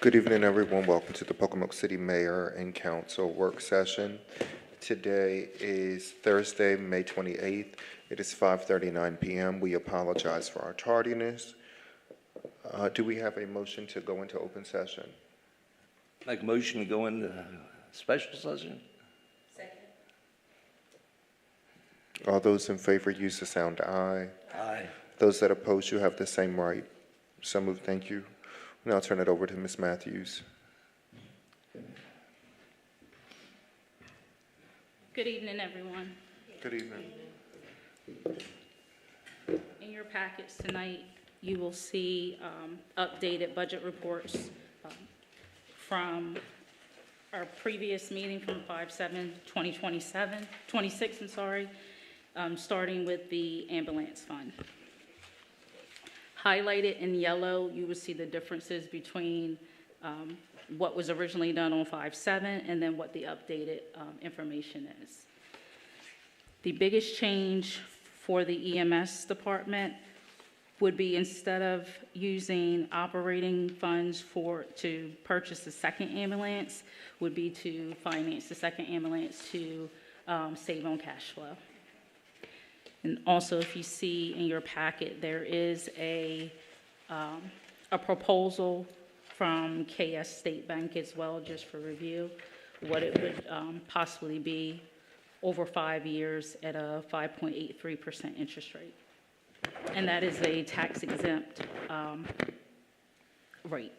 Good evening, everyone. Welcome to the Pocomoke City Mayor and Council Work Session. Today is Thursday, May 28th. It is 5:39 p.m. We apologize for our tardiness. Do we have a motion to go into open session? Make a motion to go into special session? All those in favor use the sound aye. Aye. Those that oppose, you have the same right. So moved. Thank you. Now I'll turn it over to Ms. Matthews. Good evening, everyone. Good evening. In your packets tonight, you will see updated budget reports from our previous meeting from 5/7/2026, starting with the ambulance fund. Highlighted in yellow, you will see the differences between what was originally done on 5/7 and then what the updated information is. The biggest change for the EMS department would be, instead of using operating funds to purchase the second ambulance, would be to finance the second ambulance to save on cash flow. And also, if you see in your packet, there is a proposal from KS State Bank as well, just for review, what it would possibly be over 5 years at a 5.83% interest rate. And that is a tax-exempt rate.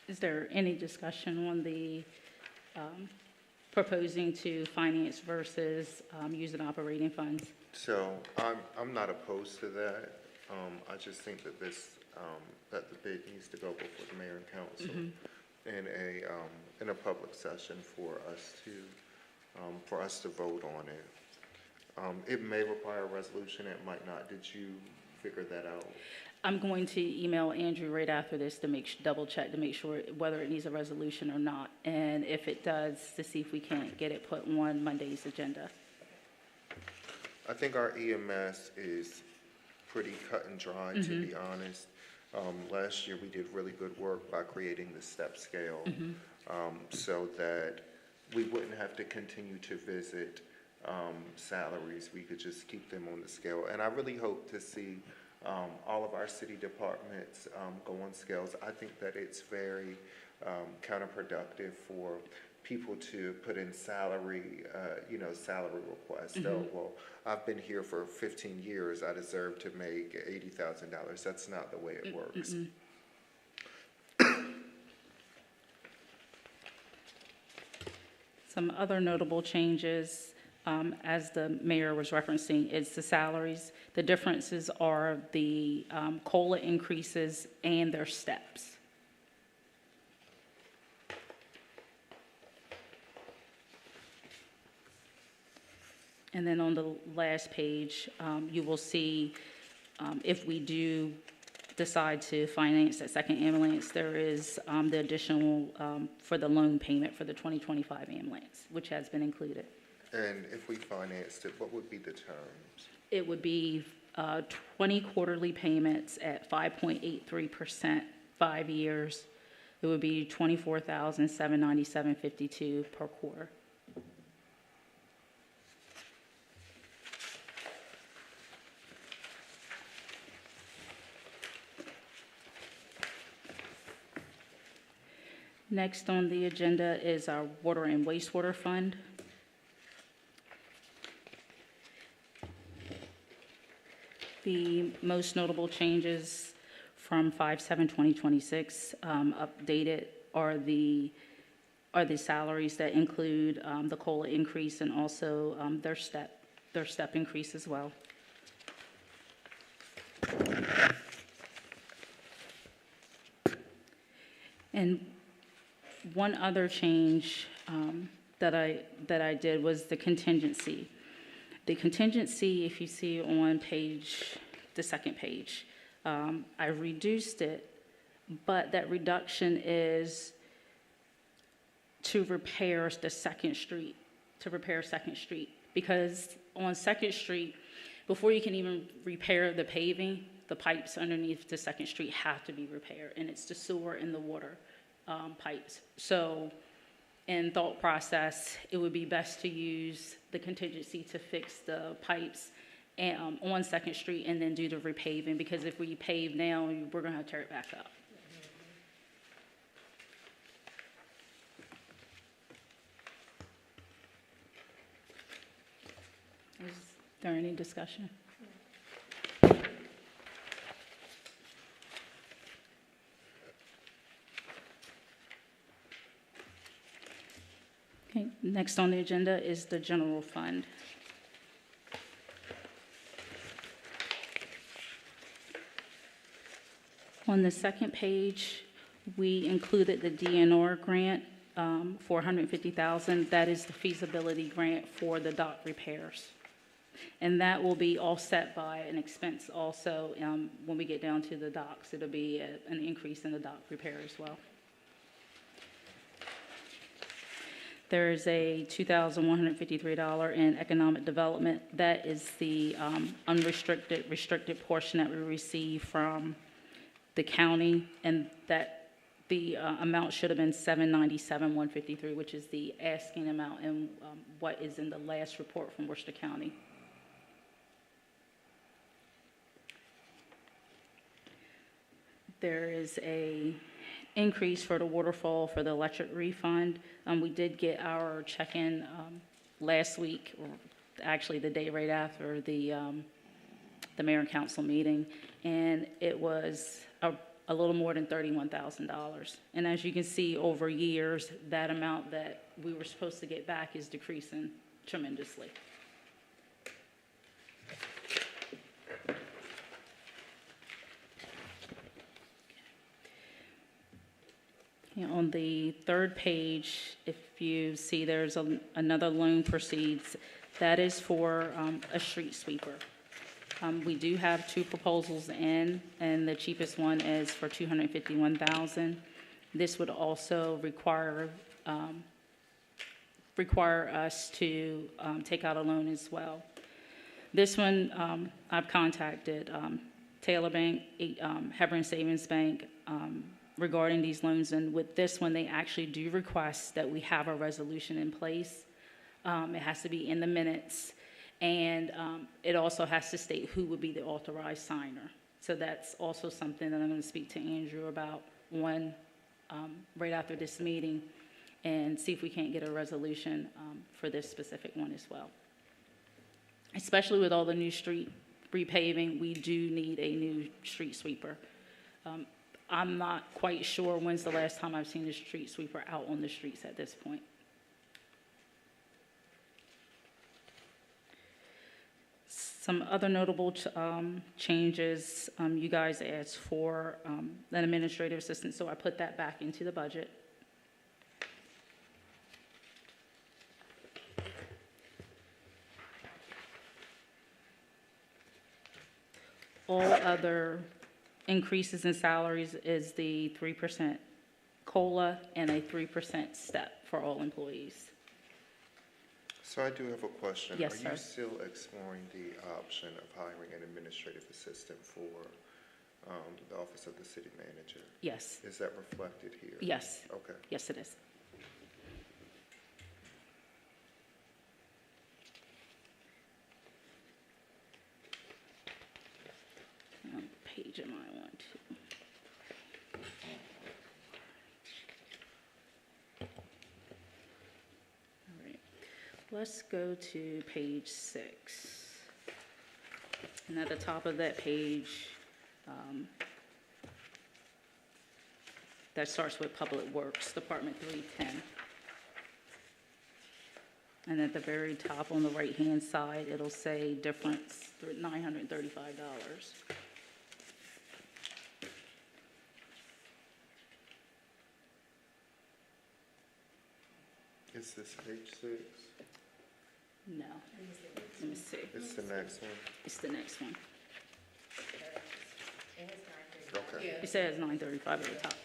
Is there any discussion on the proposing to finance versus using operating funds? So I'm not opposed to that. I just think that that the bid needs to go before the mayor and council in a public session for us to vote on it. It may require a resolution. It might not. Did you figure that out? I'm going to email Andrew right after this to double check to make sure whether it needs a resolution or not, and if it does, to see if we can't get it put on Monday's agenda. I think our EMS is pretty cut and dry, to be honest. Last year we did really good work by creating the step scale, so that we wouldn't have to continue to visit salaries. We could just keep them on the scale, and I really hope to see all of our city departments go on scales. I think that it's very counterproductive for people to put in salary requests. So, well, I've been here for 15 years. I deserve to make $80,000. That's not the way it works. Some other notable changes, as the mayor was referencing, is the salaries. The differences are the COLA increases and their steps. And then on the last page, you will see if we do decide to finance that second ambulance, there is the additional for the loan payment for the 2025 ambulance, which has been included. And if we financed it, what would be the terms? It would be 20 quarterly payments at 5.83%, 5 years. It would be $24,797.52 per quarter. Next on the agenda is our water and wastewater fund. The most notable changes from 5/7/2026 updated are the salaries that include the COLA increase and also their step increase as well. And one other change that I did was the contingency. The contingency, if you see on the second page, I reduced it, but that reduction is to repair the Second Street, because on Second Street, before you can even repair the paving, the pipes underneath the Second Street have to be repaired, and it's the sewer and the water pipes. So in thought process, it would be best to use the contingency to fix the pipes on Second Street and then do the repaving, because if we pave now, we're gonna have to tear it back up. Is there any discussion? Okay, next on the agenda is the general fund. On the second page, we included the DNR grant for $150,000. That is the feasibility grant for the dock repairs. And that will be offset by an expense also when we get down to the docks. It'll be an increase in the dock repair as well. There is a $2,153 in economic development. That is the restricted portion that we receive from the county, and that the amount should have been $797,153, which is the asking amount and what is in the last report from Worcester County. There is a increase for the waterfall for the electric refund. We did get our check-in last week, or actually the day right after the mayor and council meeting, and it was a little more than $31,000. And as you can see over years, that amount that we were supposed to get back is decreasing tremendously. On the third page, if you see there's another loan proceeds, that is for a street sweeper. We do have two proposals in, and the cheapest one is for $251,000. This would also require us to take out a loan as well. This one, I've contacted Taylor Bank, Hebron Savings Bank, regarding these loans, and with this one, they actually do request that we have a resolution in place. It has to be in the minutes, and it also has to state who would be the authorized signer. So that's also something that I'm going to speak to Andrew about right after this meeting, and see if we can't get a resolution for this specific one as well. Especially with all the new street repaving, we do need a new street sweeper. I'm not quite sure when's the last time I've seen a street sweeper out on the streets at this point. Some other notable changes, you guys asked for an administrative assistant, so I put that back into the budget. All other increases in salaries is the 3% COLA and a 3% step for all employees. So I do have a question. Yes, sir. Are you still exploring the option of hiring an administrative assistant for the office of the city manager? Yes. Is that reflected here? Yes. Okay. Yes, it is. What page am I on to? All right. Let's go to page 6. And at the top of that page, that starts with Public Works, Department 310. And at the very top on the right-hand side, it'll say difference, $935. Is this page 6? No. Let me see. It's the next one? It's the next one. Okay. It says $935 at the top.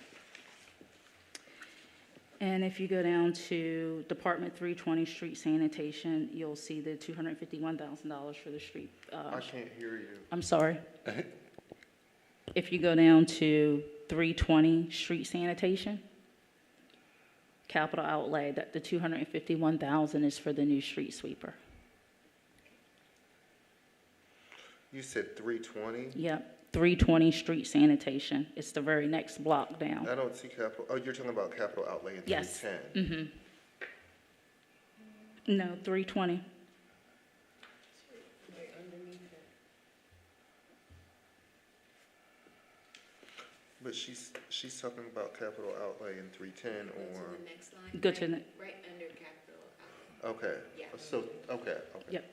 And if you go down to Department 320, street sanitation, you'll see the $251,000 for the street. I can't hear you. I'm sorry. If you go down to 320, street sanitation, capital outlay, that the $251,000 is for the new street sweeper. You said 320? Yep, 320, street sanitation. It's the very next block down. I don't see capital, oh, you're talking about capital outlay in Yes. 310? No, 320. But she's talking about capital outlay in 310 or, To the next line. Go to the, Right under capital outlay. okay, Yeah. so, okay. yep.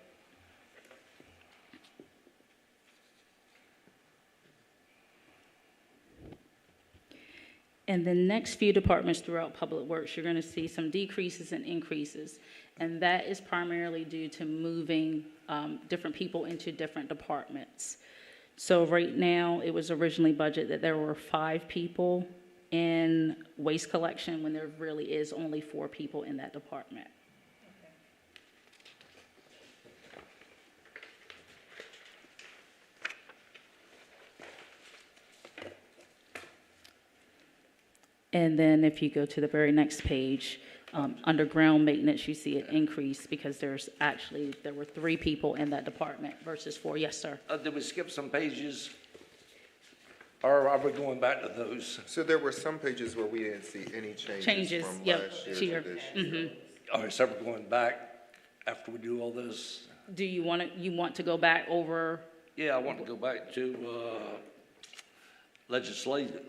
And the next few departments throughout Public Works, you're going to see some decreases and increases. And that is primarily due to moving different people into different departments. So right now, it was originally budgeted that there were 5 people in waste collection when there really is only 4 people in that department. And then if you go to the very next page, underground maintenance, you see it increase because there were 3 people in that department versus 4. Yes, sir. Did we skip some pages? Or are we going back to those? So there were some pages where we didn't see any changes Changes, from yep, last year here. to this year. All right, so we're going back after we do all this? Do you want to go back over? Yeah, I want to go back to legislative.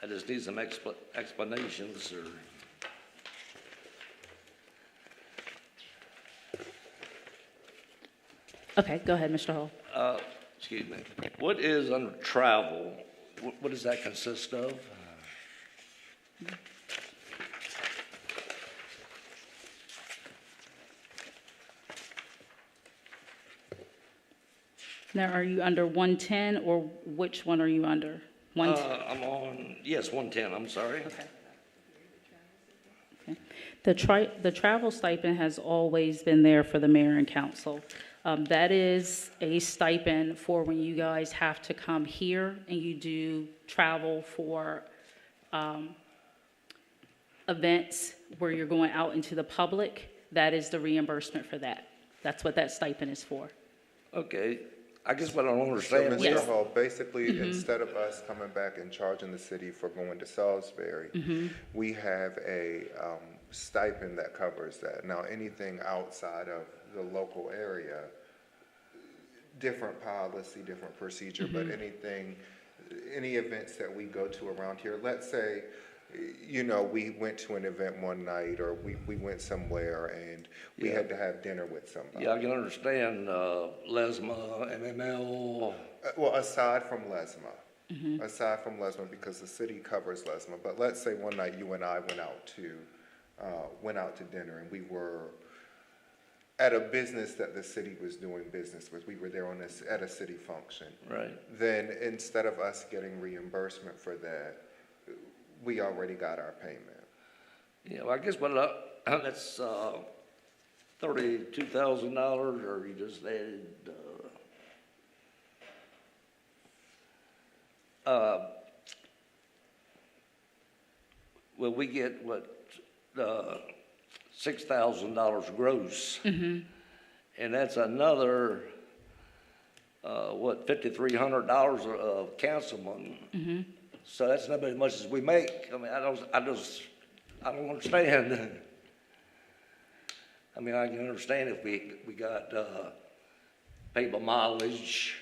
I just need some explanations or. Okay, go ahead, Mr. Hall. Excuse me. What is under travel? What does that consist of? Now, are you under 110 or which one are you under? I'm on, yes, 110, I'm sorry. Okay. Okay. The travel stipend has always been there for the mayor and council. That is a stipend for when you guys have to come here and you do travel for events where you're going out into the public. That is the reimbursement for that. That's what that stipend is for. Okay, I guess what I don't So, understand Mr. is, Hall, basically, instead of us coming back and charging the city for going to Salisbury, we have a stipend that covers that. Now, anything outside of the local area, different policy, different procedure, but any events that we go to around here, let's say, you know, we went to an event one night or we went somewhere and we had to have dinner with somebody. yeah, I can understand LESMA, MML. Well, aside from LESMA, because the city covers LESMA, but let's say one night you and I went out to dinner and we were at a business that the city was doing business with. We were there at a city function. Right. Then instead of us getting reimbursement for that, we already got our payment. Yeah, well, I guess that's $32,000, or you just added, well, we get $6,000 gross. And that's another, $5,300 of councilman. So that's not as much as we make. I mean, I don't understand. I mean, I can understand if we got paid by mileage,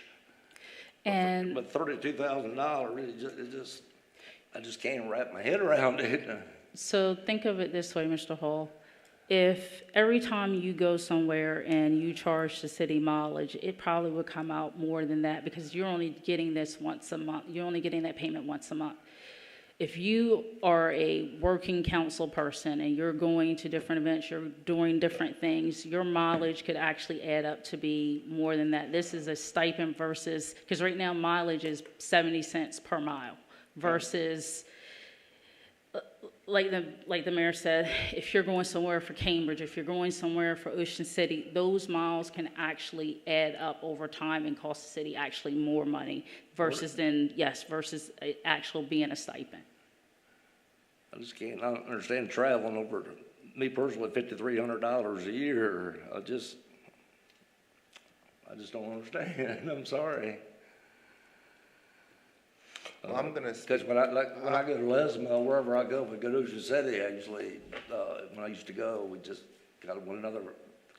And but $32,000, I just can't wrap my head around it. so think of it this way, Mr. Hall. If every time you go somewhere and you charge the city mileage, it probably would come out more than that because you're only getting this once a month. You're only getting that payment once a month. If you are a working council person and you're going to different events, you're doing different things, your mileage could actually add up to be more than that. This is a stipend versus, because right now mileage is 70 cents per mile versus, like the mayor said, if you're going somewhere for Cambridge, if you're going somewhere for Ocean City, those miles can actually add up over time and cost the city actually more money versus versus actual being a stipend. I just can't understand traveling over, me personally, $5,300 a year. I just don't understand. I'm sorry. Well, I'm gonna Because when I go to Lesmo, wherever I go, if we go to Ocean City, actually, when I used to go, we just got one another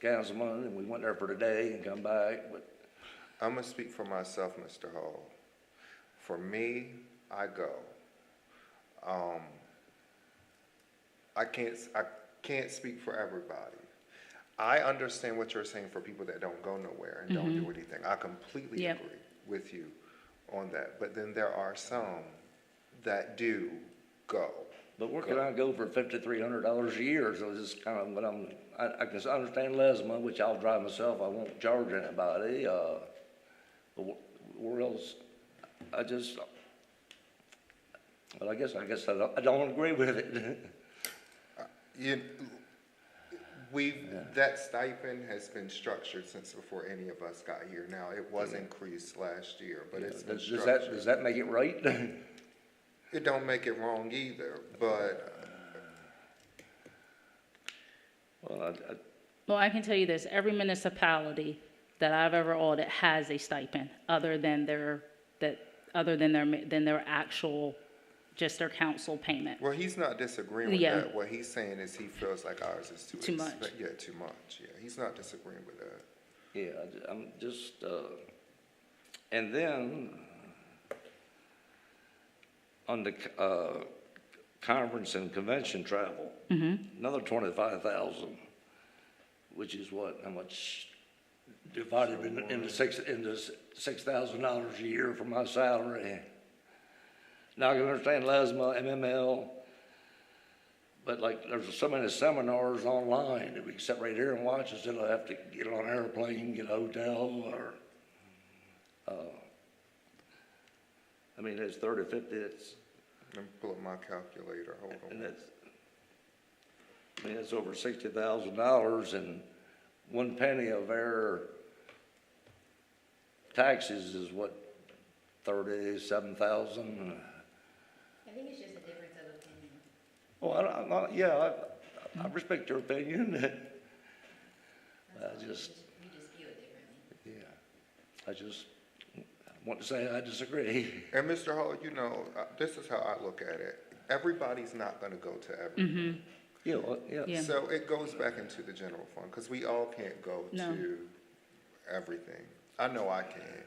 councilman, and we went there for the day and come back, but. I'm gonna speak for myself, Mr. Hall. For me, I go. I can't speak for everybody. I understand what you're saying for people that don't go nowhere and don't do anything. I completely agree with you on that. But then there are some that do go. But where can I go for $5,300 a year? So it's just kind of what I can understand Lesmo, which I'll drive myself. I won't charge anybody. But where else? I guess I don't agree with it. That stipend has been structured since before any of us got here. Now, it was increased last year, but it's been structured. Does that make it right? It don't make it wrong either, but. Well, I can tell you this, every municipality that I've ever audited has a stipend other than their actual, just their council payment. Well, he's not disagreeing with that. What he's saying is he feels like ours is too much. Yeah, too much. Yeah, he's not disagreeing with that. Yeah, I'm just, and then on the conference and convention travel, another 25,000, which is what? How much? Divided into $6,000 a year for my salary. Now I can understand LASMA, MML, but like there's so many seminars online that we can sit right here and watch instead of have to get on an airplane, get a hotel, or I mean it's 30, 50. It's. Let me pull up my calculator. Hold on. And it's over $60,000, and 1 penny of air taxes is what, 37,000. I think it's just a difference of opinion. Well, I respect your opinion. We just view it differently. Yeah, I just want to say I disagree. And Mr. Hall, this is how I look at it. Everybody's not going to go to everything. Yeah. So it goes back into the general fund because we all can't go to everything. I know I can't,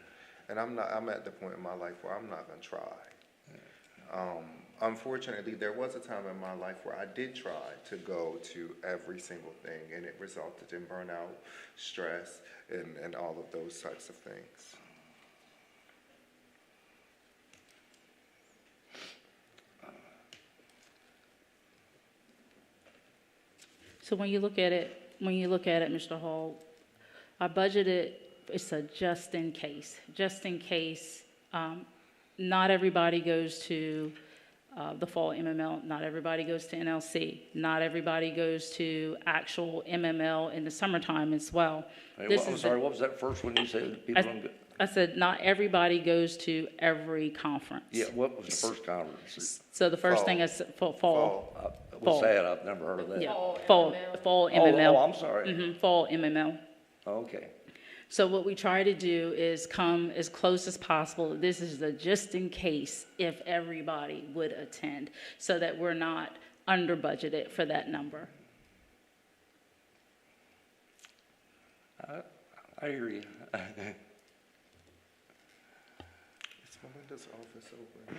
and I'm at the point in my life where I'm not going to try. Unfortunately, there was a time in my life where I did try to go to every single thing, and it resulted in burnout, stress, and all of those types of things. So when you look at it, Mr. Hall, I budgeted, it's a just in case. Not everybody goes to the fall MML, not everybody goes to NLC, not everybody goes to actual MML in the summertime as well. Hey, I'm sorry, what was that first one you said? People don't go? I said not everybody goes to every conference. Yeah, what was the first conference? So the first thing is fall. What's that? I've never heard of that. Yeah, fall MML. Oh, I'm sorry. Fall MML. Okay. So what we try to do is come as close as possible. This is the just in case if everybody would attend so that we're not under budgeted for that number. I hear you. Is Melinda's office open?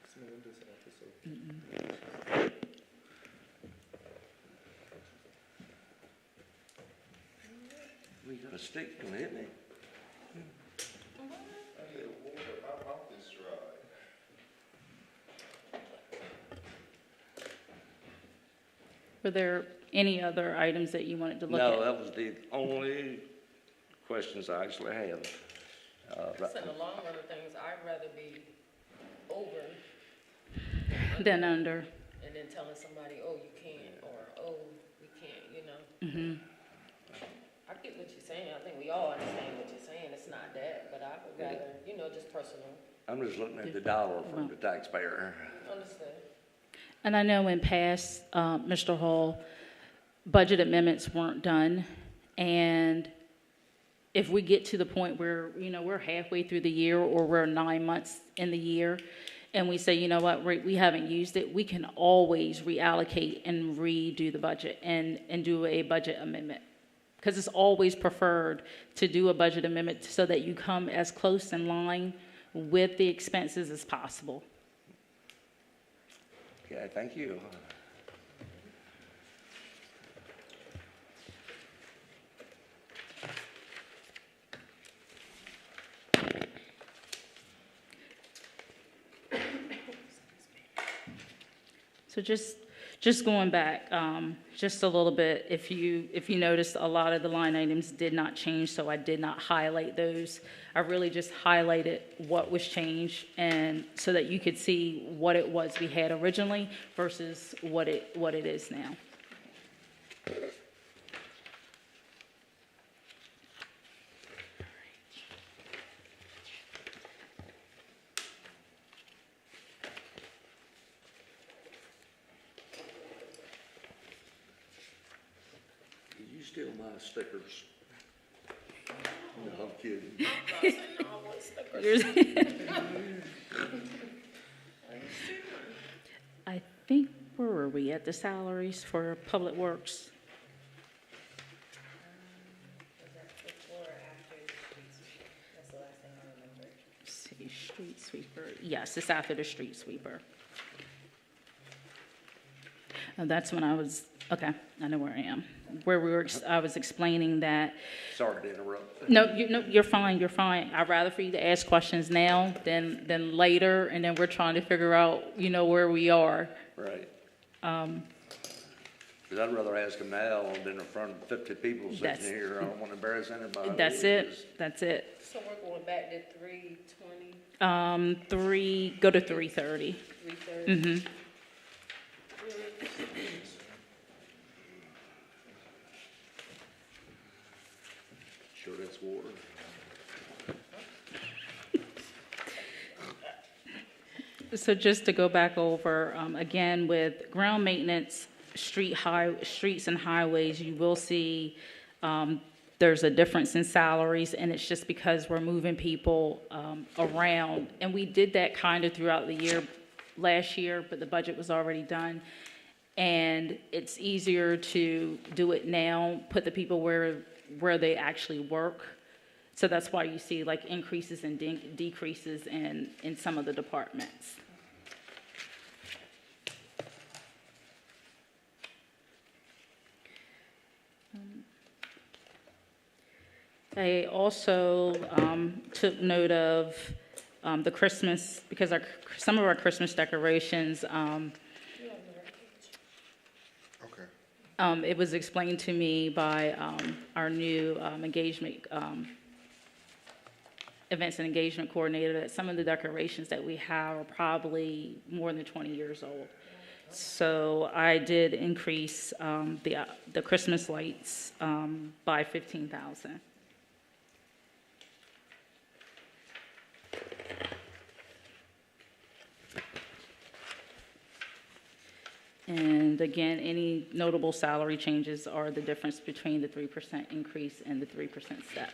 Is Melinda's office open? We got a stick, don't hit me. I need water. My mouth is dry. Were there any other items that you wanted to look at? No, that was the only questions I actually have. So in the long run of things, I'd rather be over Than under. And then telling somebody, oh, you can't, or, oh, we can't, you know. I get what you're saying, I think we all understand what you're saying, it's not that, but I would rather, you know, just personal, I'm just looking at the dollar from the taxpayer. understand. And I know in past, Mr. Hall, budget amendments weren't done. And if we get to the point where, you know, we're halfway through the year or we're 9 months in the year, and we say, you know what, we haven't used it, we can always reallocate and redo the budget and do a budget amendment. Because it's always preferred to do a budget amendment so that you come as close in line with the expenses as possible. Okay, thank you. So just going back, just a little bit, if you noticed, a lot of the line items did not change, so I did not highlight those. I really just highlighted what was changed, and so that you could see what it was we had originally versus what it is now. Did you steal my stickers? No, I'm kidding. I think, where were we at the salaries for Public Works? Was that before or after the street sweeper? That's the last thing I remember. Let's see, street sweeper, yes, it's after the street sweeper. And that's when I was, okay, I know where I am. I was explaining that. Sorry to interrupt. No, you're fine, you're fine. I'd rather for you to ask questions now than later, and then we're trying to figure out, you know, where we are. Right. Because I'd rather ask them now than in front of 50 people That's- sitting here. I don't want to embarrass anybody. That's it. So we're going back to 320, Go to 3:30. 330. Sure, that's water. So just to go back over, again, with ground maintenance, streets and highways, you will see there's a difference in salaries, and it's just because we're moving people around. And we did that kind of throughout the year last year, but the budget was already done. And it's easier to do it now, put the people where they actually work. So that's why you see like increases and decreases in some of the departments. I also took note of the Christmas, because some of our Christmas decorations, Okay. it was explained to me by our new events and engagement coordinator that some of the decorations that we have are probably more than 20 years old. So I did increase the Christmas lights by $15,000. And again, any notable salary changes are the difference between the 3% increase and the 3% step.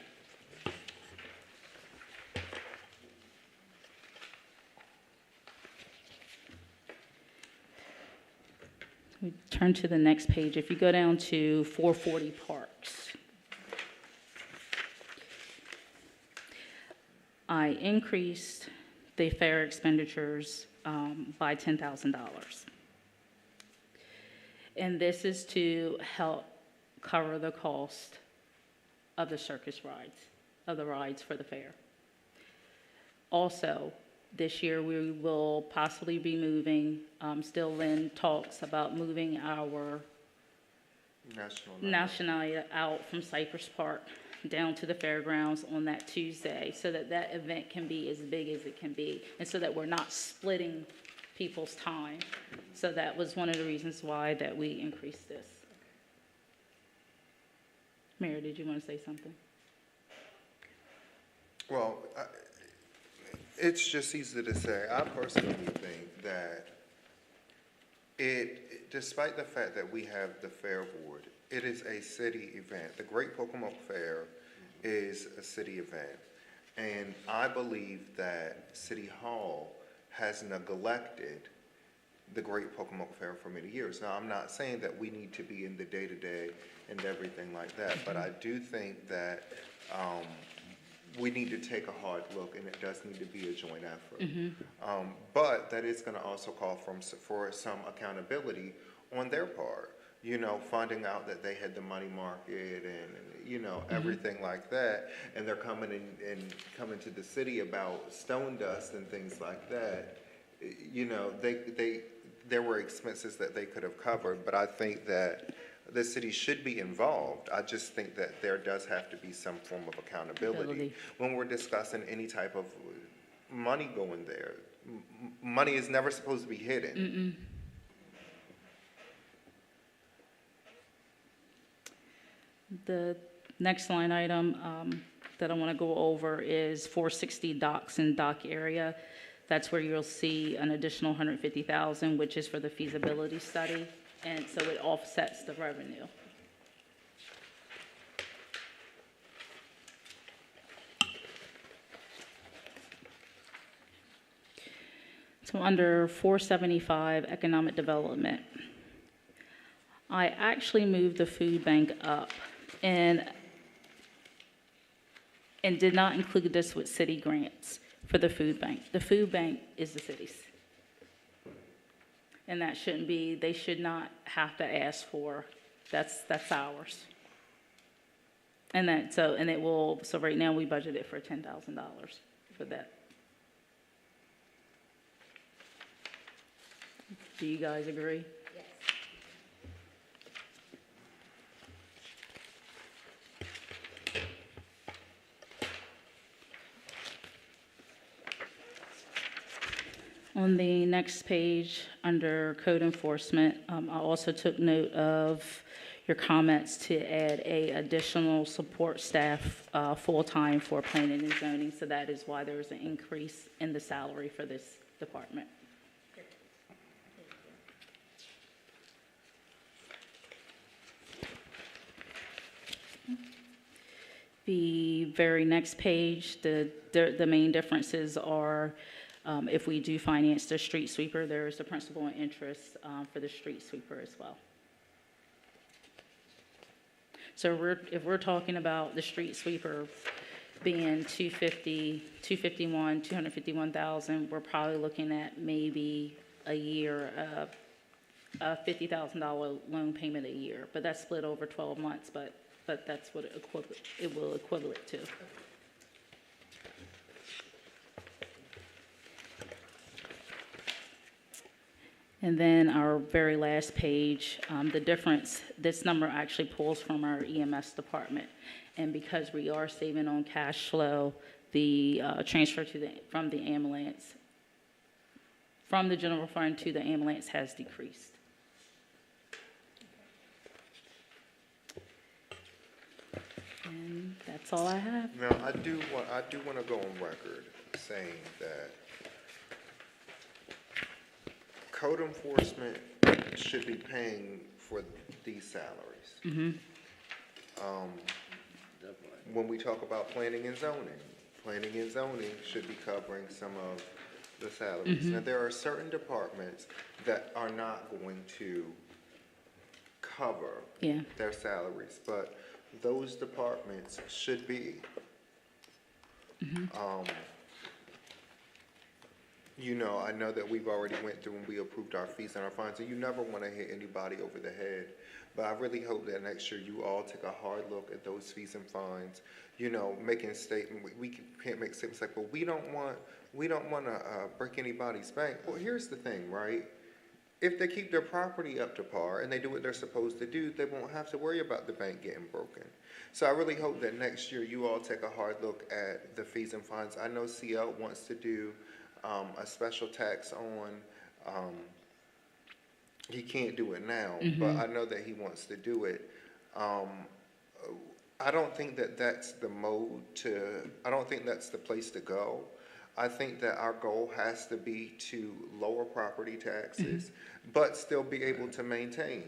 We turn to the next page. If you go down to 440 Parks, I increased the fair expenditures by $10,000. And this is to help cover the cost of the circus rides, of the rides for the fair. Also, this year we will possibly be moving, still in talks about moving our National out from Cypress Park down to the fairgrounds on that Tuesday, so that that event can be as big as it can be, and so that we're not splitting people's time. So that was one of the reasons why that we increased this. Mayor, did you want to say something? Well, it's just easy to say. I personally think that despite the fact that we have the Fair Board, it is a city event. The Great Pocomoke Fair is a city event. And I believe that City Hall has neglected the Great Pocomoke Fair for many years. Now, I'm not saying that we need to be in the day-to-day and everything like that, but I do think that we need to take a hard look, and it does need to be a joint effort. But that is going to also call for some accountability on their part. You know, finding out that they had the money market and, you know, everything like that, and they're coming coming to the city about stone dust and things like that. You know, there were expenses that they could have covered, but I think that the city should be involved. I just think that there does have to be some form of accountability when we're discussing any type of money going there. Money is never supposed to be hidden. The next line item that I want to go over is 460 docks and dock area. That's where you'll see an additional 150,000, which is for the feasibility study, and so it offsets the revenue. So under 475 economic development, I actually moved the food bank up and did not include this with city grants for the food bank. The food bank is the city's. And that shouldn't be, they should not have to ask for, that's ours. And so right now we budgeted for $10,000 for that. Do you guys agree? Yes. On the next page, under code enforcement, I also took note of your comments to add a additional support staff full-time for planning and zoning, so that is why there was an increase in the salary for this department. The very next page, the main differences are if we do finance the street sweeper, there is the principal and interest for the street sweeper as well. So if we're talking about the street sweeper being 251,000, we're probably looking at maybe a year of a $50,000 loan payment a year, but that's split over 12 months, but that's what it will equivalent to. And then our very last page, the difference, this number actually pulls from our EMS department. And because we are saving on cash flow, the transfer from the ambulance, from the general fund to the ambulance has decreased. And that's all I have. Now, I do want to go on record saying that code enforcement should be paying for these salaries. When we talk about planning and zoning should be covering some of the salaries. Now, there are certain departments that are not going to cover their salaries, but those departments should be. You know, I know that we've already went through and we approved our fees and our fines, and you never want to hit anybody over the head. But I really hope that next year you all take a hard look at those fees and fines. You know, making statement, we can't make statements like, well, we don't want to break anybody's bank. Well, here's the thing, right? If they keep their property up to par and they do what they're supposed to do, they won't have to worry about the bank getting broken. So I really hope that next year you all take a hard look at the fees and fines. I know CL wants to do a special tax on He can't do it now, but I know that he wants to do it. I don't think that that's the I don't think that's the place to go. I think that our goal has to be to lower property taxes, but still be able to maintain.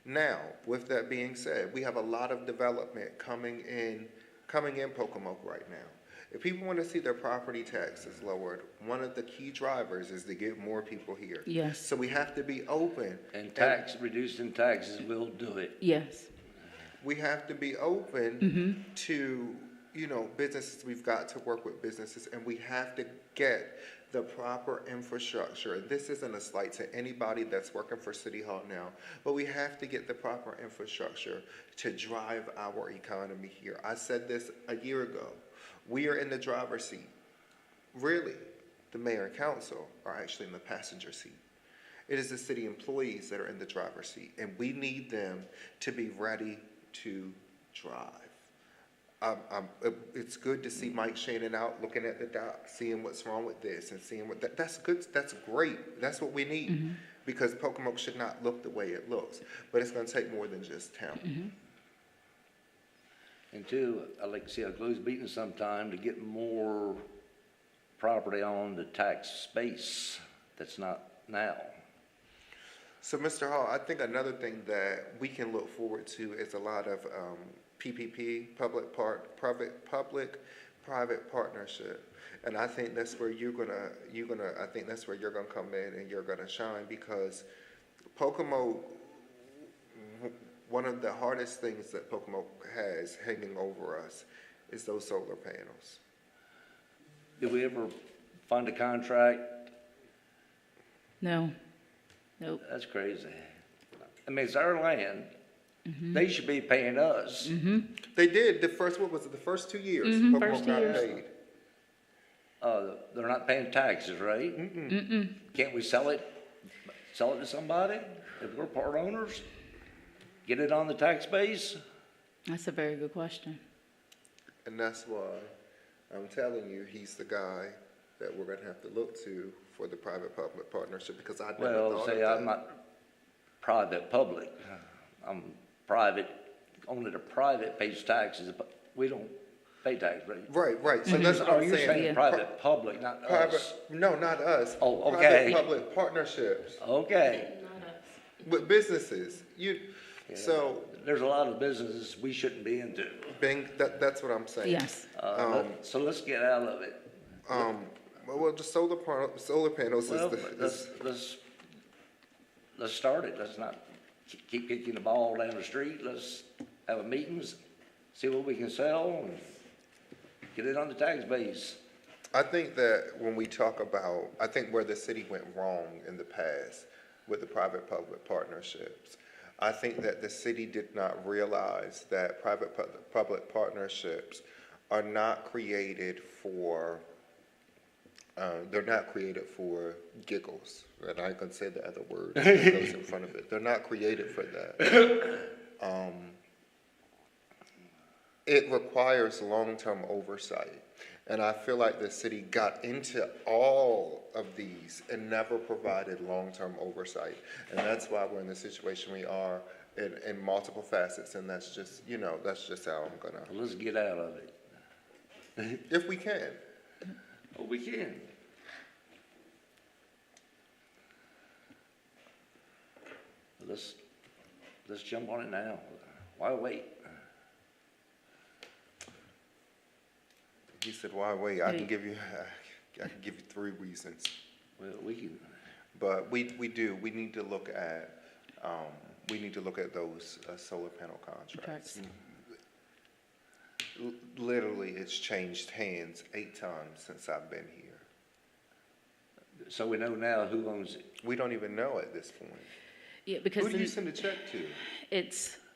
Now, with that being said, we have a lot of development coming in Pocomoke right now. If people want to see their property taxes lowered, one of the key drivers is to get more people here. Yes. So we have to be open. And reducing taxes will do it. Yes. We have to be open to, businesses. We've got to work with businesses, and we have to get the proper infrastructure. This isn't a slight to anybody that's working for City Hall now, but we have to get the proper infrastructure to drive our economy here. I said this a year ago. We are in the driver's seat. Really, the mayor and council are actually in the passenger seat. It is the city employees that are in the driver's seat, and we need them to be ready to drive. It's good to see Mike Shannon out looking at the dock, seeing what's wrong with this and seeing that's good. That's great. That's what we need, because Pocomoke should not look the way it looks. But it's going to take more than just talent. And two, I'd like to see a closed meeting sometime to get more property on the tax space that's not now. So, Mr. Hall, I think another thing that we can look forward to is a lot of PPP, public-private partnership, and I think that's where I think that's where you're gonna come in and you're gonna shine, because Pocomoke, one of the hardest things that Pocomoke has hanging over us is those solar panels. Did we ever find a contract? No. Nope. That's crazy. I mean, it's our land. They should be paying us. They did the first 2 years. Pocomoke first 2 got years. paid. They're not paying taxes, right? Can't we sell it to somebody if we're part owners? Get it on the tax base? That's a very good question. And that's why I'm telling you, he's the guy that we're gonna have to look to for the private-public partnership, because I never Well, thought say of I'm that. not private public. I'm private, only the private pays taxes, but we don't pay tax, right? Right, so that's what I'm You're saying. saying private public, not us. No, not us. Oh, okay. Private-public partnerships Okay. with businesses. So, There's a lot of businesses we shouldn't be into. that's what I'm saying. Yes. So let's get out of it. Well, the solar panels Well, is let's start it. Let's not keep kicking the ball down the street. Let's have a meetings, see what we can sell, and get it on the tax base. I think that when we talk about, I think where the city went wrong in the past with the private-public partnerships, I think that the city did not realize that private-public partnerships are not created for, they're not created for giggles. And I can say the other word that goes in front of it. They're not created for that. It requires long-term oversight. And I feel like the city got into all of these and never provided long-term oversight. And that's why we're in the situation we are in multiple facets. And that's just, that's just how I'm gonna, Let's get out of it. if we can. Oh, we can. Let's jump on it now. Why wait? He said, why wait? I can give you 3 reasons. Well, we can. But we need to look at, those solar panel contracts. Literally, it's changed hands 8 times since I've been here. So we know now who owns it. We don't even know at this point. Yeah, because Who do you send a check to?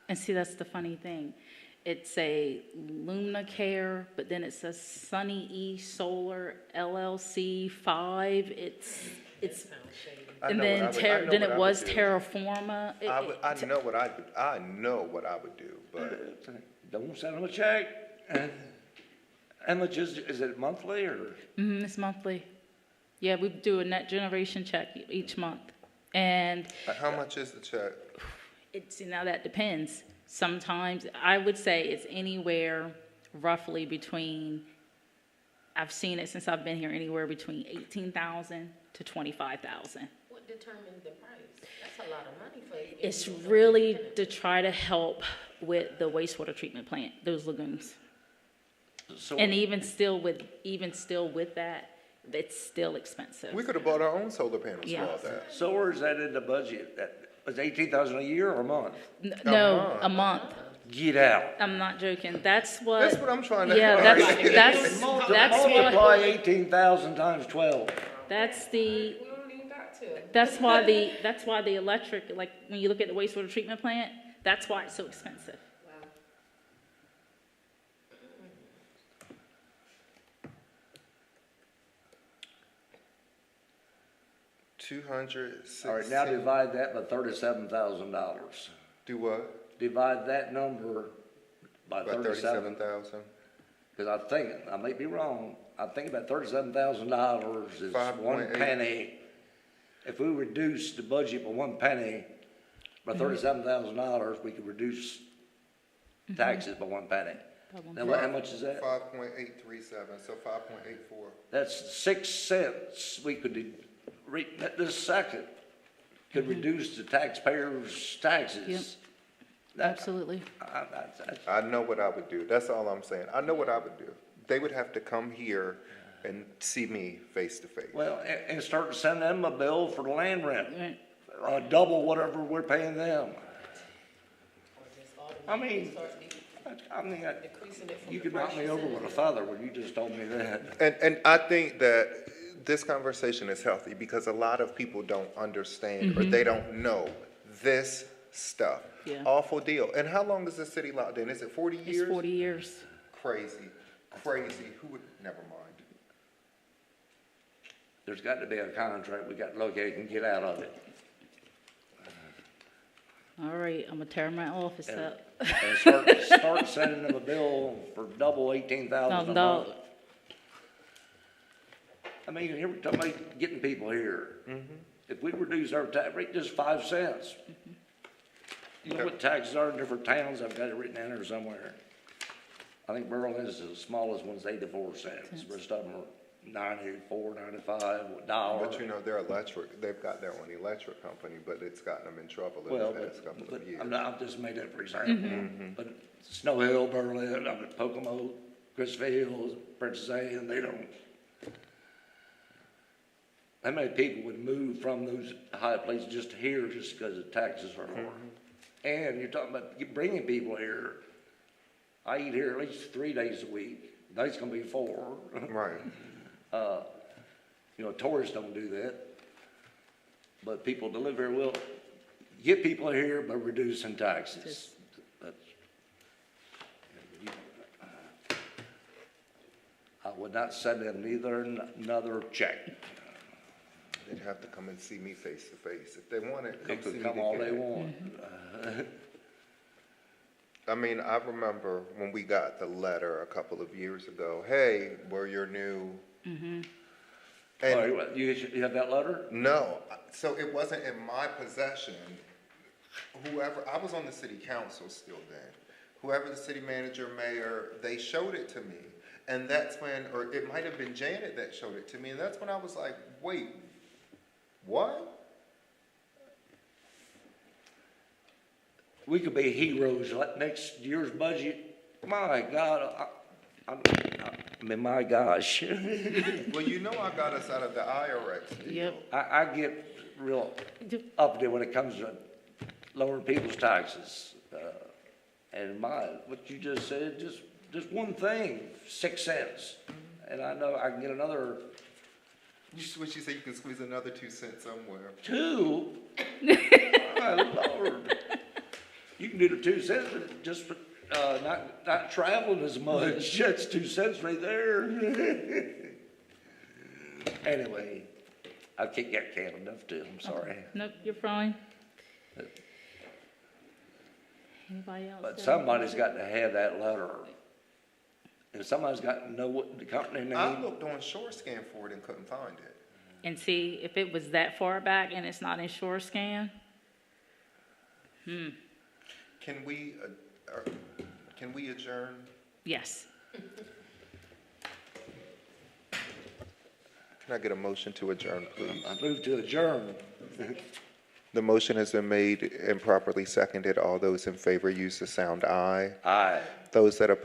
and see, that's the funny thing. It's a Lumina Care, but then it says Sunny E Solar LLC 5. It's Sounds shady. and then then it was Terraforma. I know what I would do, but Don't send them a check. How much is it monthly or? It's monthly. Yeah, we do a net generation check each month. And How much is the check? now that depends. Sometimes, I would say it's anywhere roughly between, I've seen it since I've been here, anywhere between 18,000 to 25,000. What determines the price? That's a lot of money for it. It's really to try to help with the wastewater treatment plant, those lagoons. So, And even still with that, it's still expensive. We could have bought our own solar panels for Yeah. all that. so where's that in the budget? Was 18,000 a year or a month? No, month. a month. Get out. I'm not joking. That's what. That's what I'm trying to. Yeah, that's Multiply what, 18,000 times 12. that's the, We don't even got to. that's why the electric, like, when you look at the wastewater treatment plant, that's why it's so expensive. Wow. 260. All right, now divide that by $37,000. Do what? Divide that number by About 37. 37,000. Because I think, I may be wrong, I think about $37,000 is 1 5.8. penny. If we reduce the budget by 1 penny, by $37,000, we could reduce taxes by 1 penny. Now, how much is that? 5.837, so 5.84. That's 6 cents. We could, this second, could reduce the taxpayers' taxes. Yep. That- Absolutely. I know what I would do. That's all I'm saying. I know what I would do. They would have to come here and see me face to face. Well, and start sending them a bill for the land rent, Right. double whatever we're paying them. Or just I mean, automatically start decreasing it from you the could knock me price over you with a said. feather when you just told me that. And I think that this conversation is healthy because a lot of people don't understand or they don't know this stuff. Yeah. Awful deal. And how long is the city locked in? Is it 40 years? It's 40 years. Crazy. Who would, never mind. There's got to be a contract. We got to locate and get out of it. All right, I'm gonna tear my office And, up. and start sending them a bill for double 18,000 a month. I mean, here we're talking about getting people here. If we reduce our tax rate just 5 cents, you know what taxes are in different towns? I've got it written down there somewhere. I think Berlin is the smallest one's 84 cents. The rest of them are 94, 95, dollar. But you know, they've got their own electric company, but it's gotten them in trouble in Well, the past couple but of years. I've just made that for example. But Snow Hill, Berlin, I'm at Pocomoke, Christopher Hills, Princess Anne, they don't. How many people would move from those high places just here just because the taxes are lower? And you're talking about bringing people here. I eat here at least 3 days a week. That's gonna be 4. Right. You know, tourists don't do that. But people that live here will get people here by reducing taxes. That's, I would not send them neither another check. They'd have to come and see me face to face. If they want it, They come see could me. come all they want. I mean, I remember when we got the letter a couple of years ago, hey, we're your new. All And right, well, you have that letter? no, so it wasn't in my possession. I was on the city council still then. Whoever the city manager, mayor, they showed it to me. And that's when, or it might have been Janet that showed it to me. And that's when I was like, wait, what? We could be heroes like next year's budget. My God, I mean, my gosh. Well, you know I got us out of the IRS deal. Yep. I get real uppity when it comes to lowering people's taxes. And what you just said, just one thing, 6 cents. And I know I can get another What you say, you can squeeze another 2 cents somewhere. 2. My Lord. You can do the 2 cents, but just not traveling as much. That's 2 cents right there. Anyway, I can't get canned enough too. I'm sorry. Nope, you're fine. Anybody else? But somebody's got to have that letter. And somebody's got to know what the company name. I looked on ShoreScan for it and couldn't find it. and see if it was that far back and it's not in SureScan. Can we adjourn? Yes. Can I get a motion to adjourn, please? I move to adjourn. The motion has been made and properly seconded. All those in favor use the sound aye. Aye. Those that oppose